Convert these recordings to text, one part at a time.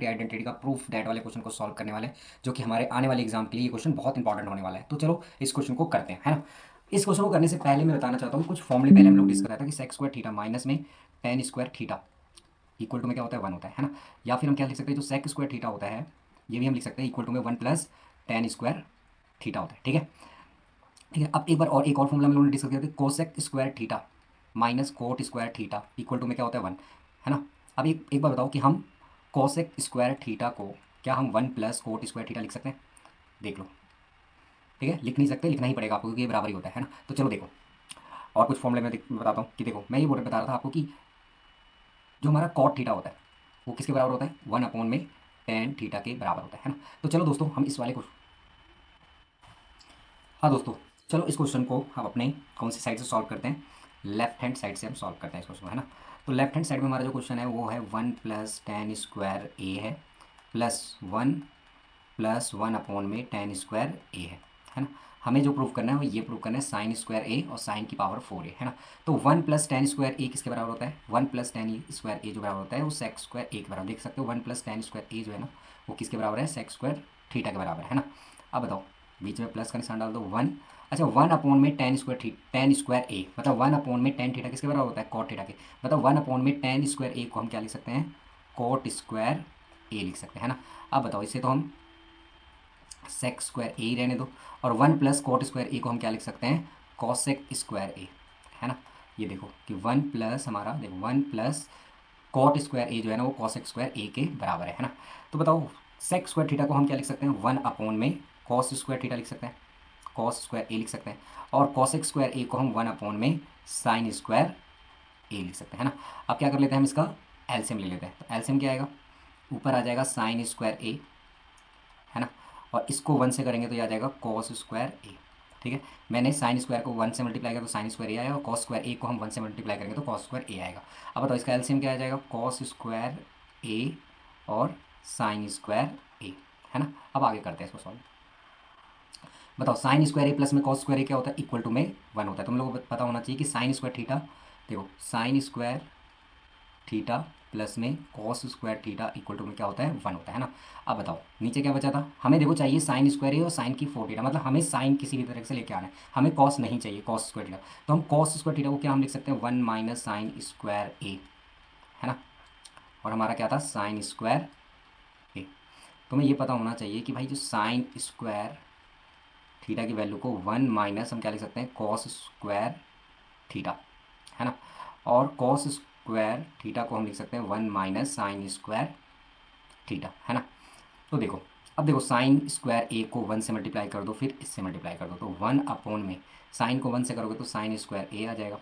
Singularity identity का proof that वाले question को सॉल्व करने वाले हैं, जो कि हमारे आने वाले एग्जाम के लिए ये क्वेश्चन बहुत इंपॉर्टेंट होने वाला है। तो चलो इस क्वेश्चन को करते हैं, है ना। इस क्वेश्चन को करने से पहले मैं बताना चाहता हूँ कुछ फॉर्मूले पहले हम लोग डिस्कस करते हैं कि सेक्स स्क्वायर थीटा माइनस में tan square theta equal to में क्या होता है, वन होता है ना। या फिर हम क्या लिख सकते हैं, जो सेक स्क्वायर थीटा होता है ये भी हम लिख सकते हैं इक्वल टू में one plus ten square theta होता है। ठीक है, ठीक है। अब एक बार और एक और फॉर्मूला हम लोगों ने डिस्कस किया था, cosec square theta minus cot square theta equal to में क्या होता है, वन, है ना। अब एक बार बताओ कि हम कोसेक स्क्वायर थीटा को क्या हम one plus coat square theta लिख सकते हैं, देख लो। ठीक है, लिख नहीं सकते, लिखना ही पड़ेगा आपको क्योंकि ये बराबर ही होता है ना। तो चलो देखो, और कुछ फॉर्मूले में बताता हूँ कि देखो मैं ये बता रहा था आपको कि जो हमारा कॉट थीटा होता है वो किसके बराबर होता है, वन अपॉन में टेन थीटा के बराबर होता है ना। तो चलो दोस्तों हम इस वाले को, हाँ दोस्तों, चलो इस क्वेश्चन को हम अपने कौन सी साइड से सॉल्व करते हैं, लेफ्ट हैंड साइड से हम सॉल्व करते हैं इस क्वेश्चन को, है ना। तो लेफ्ट हैंड साइड में हमारा जो क्वेश्चन है वो है वन प्लस टेन स्क्वायर ए है प्लस वन अपॉन में टेन स्क्वायर ए है ना। हमें जो प्रूव करना है वो ये प्रूव करना है साइन स्क्वायर ए और साइन की पावर फोर ए, है ना। तो वन प्लस टेन स्क्वायर ए किसके बराबर होता है, वन प्लस टेन स्क्वायर ए जो बराबर होता है वो सेक्स स्क्वायर ए के बराबर, देख सकते हो वन प्लस टेन स्क्वायर ए जो है ना वो किसके बराबर है, सेक्स स्क्वायर थीटा के बराबर है ना। अब बताओ, बीच में प्लस का निशान डाल दो, वन, अच्छा वन अपॉन में टेन स्क्वायर ए मतलब वन अपॉन में टेन थीटा किसके बराबर होता है, कॉट थीटा के, मतलब वन अपॉन में टेन स्क्वायर ए को हम क्या लिख सकते हैं, कॉट स्क्वायर ए लिख सकते हैं, है ना। अब बताओ इसे तो हम सेक स्क्वायर ए ही रहने दो, और वन प्लस कोट स्क्वायर ए को हम क्या लिख सकते हैं, कॉसेक स्क्वायर ए, है ना। ये देखो कि वन प्लस हमारा, देखो वन प्लस कॉट स्क्वायर ए जो है ना वो कॉसेक स्क्वायर ए के बराबर है ना। तो बताओ सेक स्क्वायर थीटा को हम क्या लिख सकते हैं, वन अपॉन में कॉस स्क्वायर थीटा लिख सकते हैं, कॉस स्क्वायर ए लिख सकते हैं, और कॉसेक स्क्वायर ए को हम वन अपॉन में साइन स्क्वायर ए लिख सकते हैं, है ना। अब क्या कर लेते हैं हम इसका एलसीएम ले लेते हैं, तो एलसीएम क्या आएगा, ऊपर आ जाएगा साइन स्क्वायर ए, है ना, और इसको वन से करेंगे तो ये आ जाएगा कॉस स्क्वायर ए। ठीक है, मैंने साइन स्क्वायर को वन से मल्टीप्लाई किया तो साइन स्क्वायर ए आएगा, और कॉस स्क्वायर ए को हम वन से मल्टीप्लाई करेंगे तो कॉस स्क्वायर ए आएगा। अब बताओ इसका एलसीएम क्या आ जाएगा, कॉस स्क्वायर ए और साइन स्क्वायर ए, है ना। अब आगे करते हैं इसको सॉल्व। बताओ साइन स्क्वायर ए प्लस में कॉस स्क्वायर ए क्या होता है, इक्वल टू में वन होता है। तुम लोगों को पता होना चाहिए कि साइन स्क्वायर थीटा, देखो साइन स्क्वायर थीटा प्लस में cos square theta equal to में क्या होता है, वन होता है ना। अब बताओ नीचे क्या बचा था, हमें देखो चाहिए साइन स्क्वायर ए और साइन की फोर थीटा, मतलब हमें साइन किसी भी तरह से लेके आना है, हमें कॉस नहीं चाहिए, कॉस स्क्वायर थीटा। तो हम कॉस स्क्वायर थीटा को क्या हम लिख सकते हैं, वन माइनस साइन स्क्वायर ए, है ना, और हमारा क्या था साइन स्क्वायर ए। तुम्हें ये पता होना चाहिए कि भाई जो साइन स्क्वायर थीटा की वैल्यू को वन माइनस हम क्या लिख सकते हैं, कॉस स्क्वायर थीटा, है ना, और कॉस स्क्वायर थीटा को हम लिख सकते हैं one minus sign square theta, है ना। तो देखो, अब देखो साइन स्क्वायर ए को वन से मल्टीप्लाई कर दो, फिर इससे मल्टीप्लाई कर दो, तो वन अपॉन में साइन को वन से करोगे तो साइन स्क्वायर ए आ जाएगा,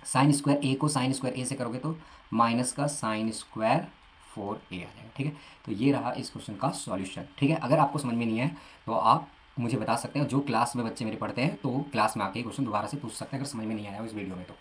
साइन स्क्वायर ए को साइन स्क्वायर ए से करोगे तो माइनस का साइन स्क्वायर फोर ए आ जाएगा। ठीक है, तो ये रहा इस क्वेश्चन का सॉल्यूशन। ठीक है, अगर आपको समझ में नहीं है तो आप मुझे बता सकते हैं, जो क्लास में बच्चे मेरे पढ़ते हैं तो क्लास में आके क्वेश्चन दोबारा से पूछ सकते हैं अगर समझ में नहीं आया हो इस वीडियो में तो।